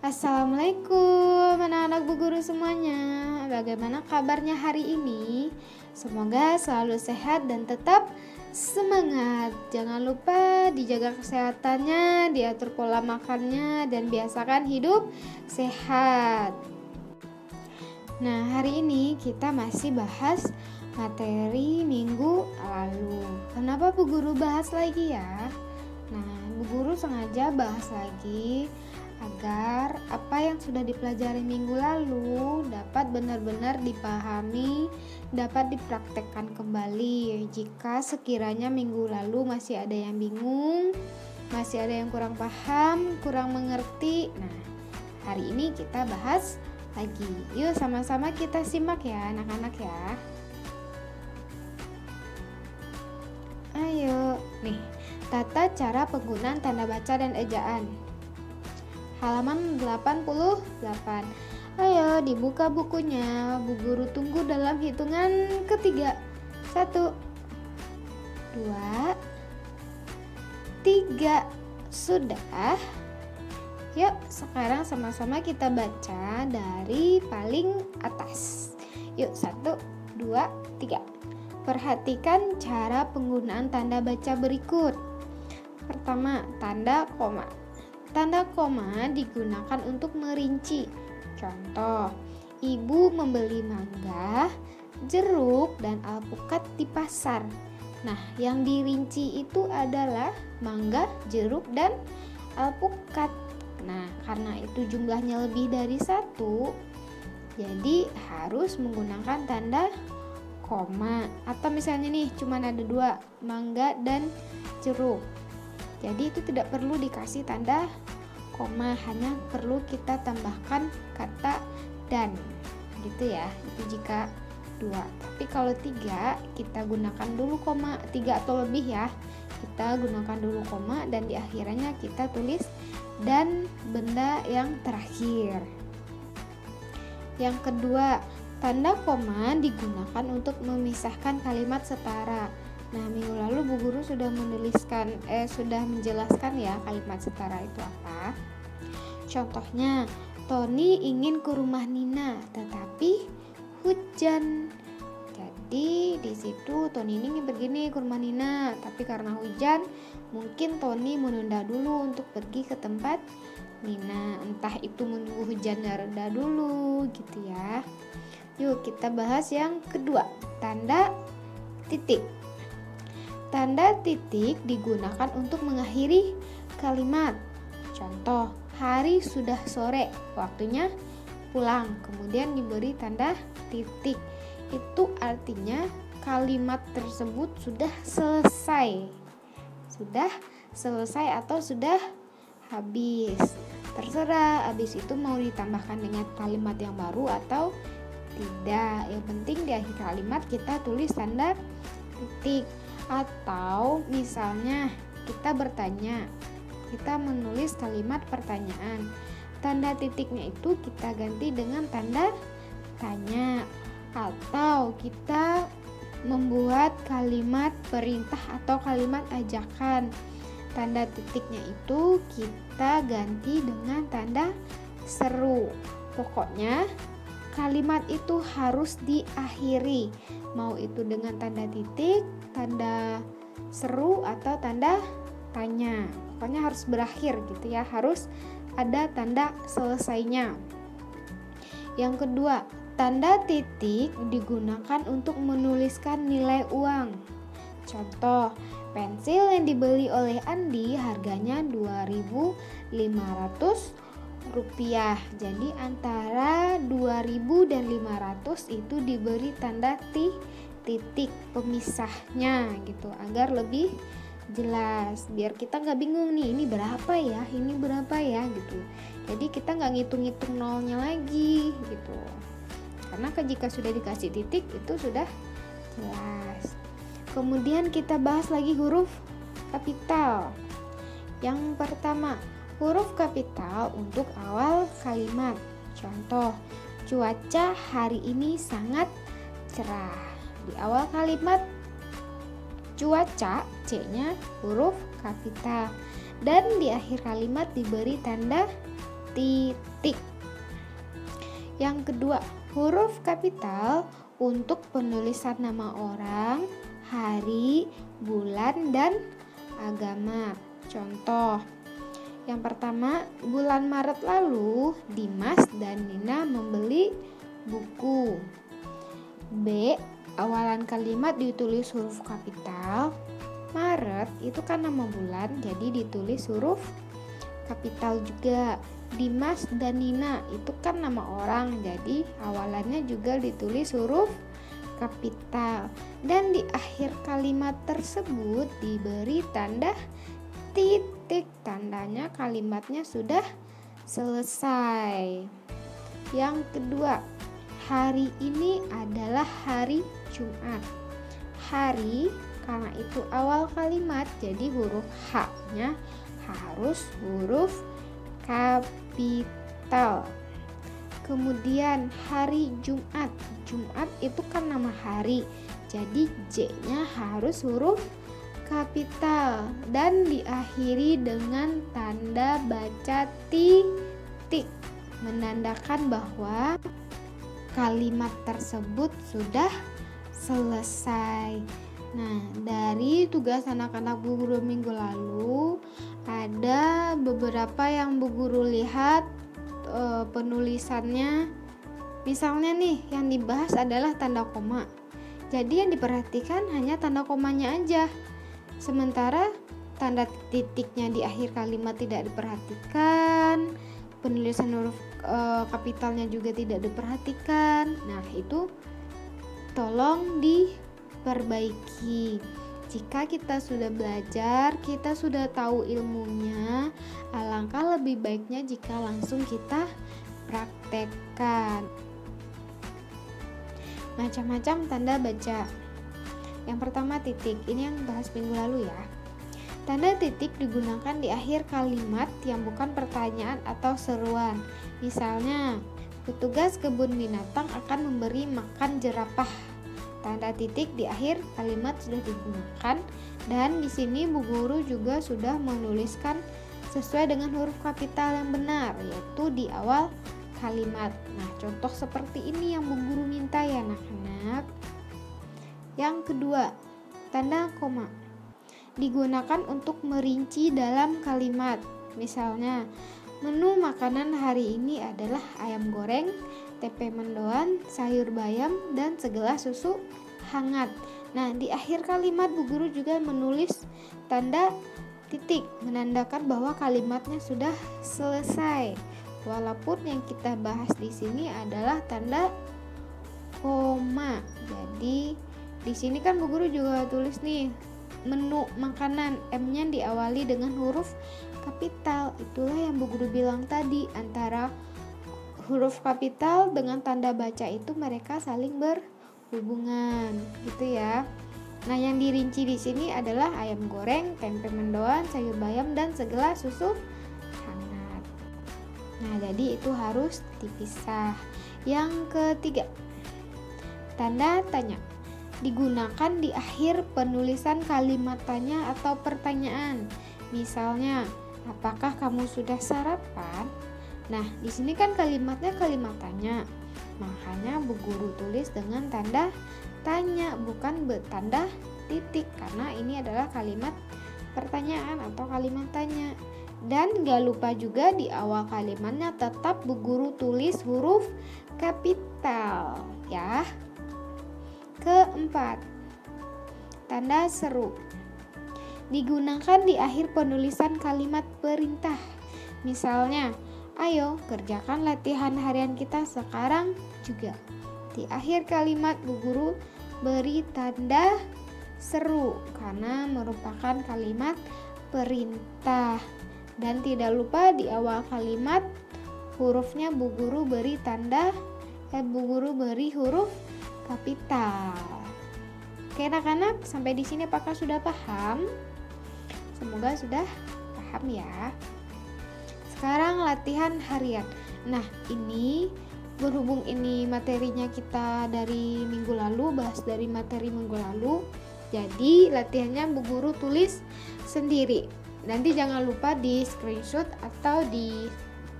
Assalamualaikum anak-anak Bu Guru semuanya. Bagaimana kabarnya hari ini? Semoga selalu sehat dan tetap semangat. Jangan lupa dijaga kesehatannya, diatur pola makannya, dan biasakan hidup sehat. Nah, hari ini kita masih bahas materi minggu lalu. Kenapa Bu Guru bahas lagi ya? Nah, Bu Guru sengaja bahas lagi agar apa yang sudah dipelajari minggu lalu dapat benar-benar dipahami, dapat dipraktekkan kembali. Jika sekiranya minggu lalu masih ada yang bingung, masih ada yang kurang paham, kurang mengerti, nah hari ini kita bahas lagi. Yuk sama-sama kita simak ya anak-anak ya. Ayo, nih, tata cara penggunaan tanda baca dan ejaan. Halaman 88. Ayo dibuka bukunya. Bu Guru tunggu dalam hitungan ketiga. 1 2 3. Sudah? Yuk sekarang sama-sama kita baca dari paling atas. Yuk 1 2 3. Perhatikan cara penggunaan tanda baca berikut. Pertama, tanda koma. Tanda koma digunakan untuk merinci. Contoh, ibu membeli mangga, jeruk, dan alpukat di pasar. Nah, yang dirinci itu adalah mangga, jeruk, dan alpukat. Nah, karena itu jumlahnya lebih dari 1, jadi harus menggunakan tanda koma. Atau misalnya nih, cuma ada 2, mangga dan jeruk. Jadi itu tidak perlu dikasih tanda koma, hanya perlu kita tambahkan kata dan gitu ya. Itu jika 2. Tapi kalau 3 kita gunakan dulu koma, 3 atau lebih ya. Kita gunakan dulu koma dan di akhirnya kita tulis dan benda yang terakhir. Yang kedua, tanda koma digunakan untuk memisahkan kalimat setara. Nah, minggu lalu Bu Guru sudah menjelaskan ya kalimat setara itu apa. Contohnya, Tony ingin ke rumah Nina, tetapi hujan. Jadi di situ Tony ini ingin pergi nih ke rumah Nina, tapi karena hujan, mungkin Tony menunda dulu untuk pergi ke tempat Nina. Entah itu menunggu hujannya reda dulu, gitu ya. Yuk kita bahas yang kedua, tanda titik. Tanda titik digunakan untuk mengakhiri kalimat. Contoh, hari sudah sore, waktunya pulang. Kemudian diberi tanda titik. Itu artinya kalimat tersebut sudah selesai. Sudah selesai atau sudah habis. Terserah habis itu mau ditambahkan dengan kalimat yang baru atau tidak. Yang penting di akhir kalimat kita tulis tanda titik. Atau misalnya kita bertanya, kita menulis kalimat pertanyaan, tanda titiknya itu kita ganti dengan tanda tanya. Atau kita membuat kalimat perintah atau kalimat ajakan, tanda titiknya itu kita ganti dengan tanda seru. Pokoknya kalimat itu harus diakhiri, mau itu dengan tanda titik, tanda seru, atau tanda tanya. Pokoknya harus berakhir gitu ya, harus ada tanda selesainya. Yang kedua, tanda titik digunakan untuk menuliskan nilai uang. Contoh, pensil yang dibeli oleh Andi harganya Rp2.500. Jadi antara 2.000 dan 500 itu diberi tanda titik pemisahnya gitu, agar lebih jelas, biar kita nggak bingung nih, ini berapa ya, ini berapa ya gitu. Jadi kita nggak ngitung-ngitung nolnya lagi gitu, karena jika sudah dikasih titik itu sudah jelas. Kemudian kita bahas lagi huruf kapital. Yang pertama, huruf kapital untuk awal kalimat. Contoh, cuaca hari ini sangat cerah. Di awal kalimat cuaca, C-nya huruf kapital. Dan di akhir kalimat diberi tanda titik. Yang kedua, huruf kapital untuk penulisan nama orang, hari, bulan, dan agama. Contoh, yang pertama, bulan Maret lalu Dimas dan Nina membeli buku. B, awalan kalimat ditulis huruf kapital. Maret itu kan nama bulan, jadi ditulis huruf kapital juga. Dimas dan Nina itu kan nama orang, jadi awalannya juga ditulis huruf kapital. Dan di akhir kalimat tersebut diberi tanda titik, tandanya kalimatnya sudah selesai. Yang kedua, hari ini adalah hari Jumat. Hari karena itu awal kalimat, jadi huruf H-nya harus huruf kapital. Kemudian hari Jumat. Jumat itu kan nama hari, jadi J-nya harus huruf kapital dan diakhiri dengan tanda baca titik, menandakan bahwa kalimat tersebut sudah selesai. Nah, dari tugas anak-anak Bu Guru minggu lalu ada beberapa yang Bu Guru lihat penulisannya. Misalnya nih, yang dibahas adalah tanda koma. Jadi yang diperhatikan hanya tanda komanya aja. Sementara tanda titiknya di akhir kalimat tidak diperhatikan, penulisan huruf kapitalnya juga tidak diperhatikan. Nah, itu tolong diperbaiki. Jika kita sudah belajar, kita sudah tahu ilmunya, alangkah lebih baiknya jika langsung kita praktekkan. Macam-macam tanda baca. Yang pertama titik, ini yang bahas minggu lalu ya. Tanda titik digunakan di akhir kalimat yang bukan pertanyaan atau seruan. Misalnya, petugas kebun binatang akan memberi makan jerapah. Tanda titik di akhir kalimat sudah digunakan, dan di sini Bu Guru juga sudah menuliskan sesuai dengan huruf kapital yang benar, yaitu di awal kalimat. Nah, contoh seperti ini yang Bu Guru minta ya anak-anak. Yang kedua, tanda koma digunakan untuk merinci dalam kalimat. Misalnya, menu makanan hari ini adalah ayam goreng, tempe mendoan, sayur bayam, dan segelas susu hangat. Nah, di akhir kalimat Bu Guru juga menulis tanda titik, menandakan bahwa kalimatnya sudah selesai. Walaupun yang kita bahas di sini adalah tanda koma. Jadi di sini kan Bu Guru juga tulis nih menu makanan, M-nya diawali dengan huruf kapital. Itulah yang Bu Guru bilang tadi, antara huruf kapital dengan tanda baca itu mereka saling berhubungan, gitu ya. Nah, yang dirinci di sini adalah ayam goreng, tempe mendoan, sayur bayam, dan segelas susu hangat. Nah, jadi itu harus dipisah. Yang ketiga, tanda tanya digunakan di akhir penulisan kalimat tanya atau pertanyaan. Misalnya, apakah kamu sudah sarapan? Nah, di sini kan kalimatnya kalimat tanya. Makanya Bu Guru tulis dengan tanda tanya, bukan bertanda titik, karena ini adalah kalimat pertanyaan atau kalimat tanya. Dan gak lupa juga di awal kalimatnya tetap Bu Guru tulis huruf kapital ya. Keempat, tanda seru digunakan di akhir penulisan kalimat perintah. Misalnya, ayo kerjakan latihan harian kita sekarang juga. Di akhir kalimat Bu Guru beri tanda seru karena merupakan kalimat perintah. Dan tidak lupa di awal kalimat hurufnya Bu Guru beri Bu Guru beri huruf kapital. Oke anak-anak, sampai di sini apakah sudah paham? Semoga sudah paham ya. Sekarang latihan harian. Nah, ini berhubung ini materinya kita dari minggu lalu, bahas dari materi minggu lalu. Jadi latihannya Bu Guru tulis sendiri. Nanti jangan lupa di screenshot atau di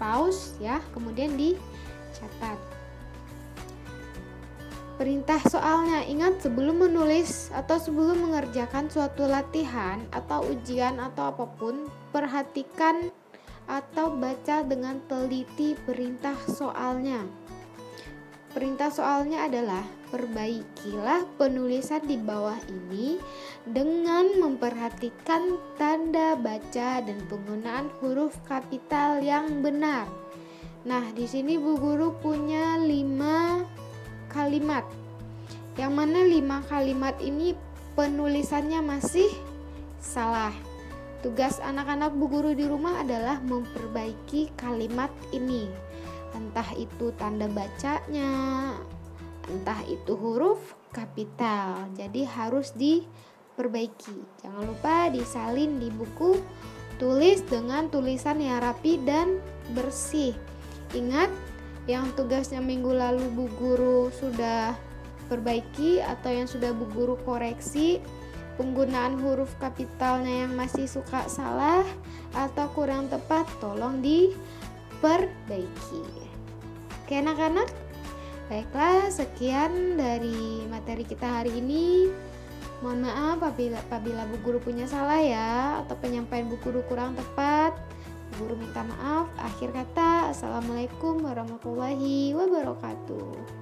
pause ya, kemudian dicatat. Perintah soalnya, ingat sebelum menulis atau sebelum mengerjakan suatu latihan atau ujian atau apapun, perhatikan atau baca dengan teliti perintah soalnya. Perintah soalnya adalah perbaikilah penulisan di bawah ini dengan memperhatikan tanda baca dan penggunaan huruf kapital yang benar. Nah, di sini Bu Guru punya 5 kalimat. Yang mana 5 kalimat ini penulisannya masih salah. Tugas anak-anak Bu Guru di rumah adalah memperbaiki kalimat ini. Entah itu tanda bacanya, entah itu huruf kapital. Jadi harus diperbaiki. Jangan lupa disalin di buku, tulis dengan tulisan yang rapi dan bersih. Ingat, yang tugasnya minggu lalu Bu Guru sudah perbaiki atau yang sudah Bu Guru koreksi, penggunaan huruf kapitalnya yang masih suka salah atau kurang tepat, tolong diperbaiki. Oke anak-anak, baiklah, sekian dari materi kita hari ini. Mohon maaf apabila Bu Guru punya salah ya, atau penyampaian Bu Guru kurang tepat. Bu Guru minta maaf. Akhir kata, assalamualaikum warahmatullahi wabarakatuh.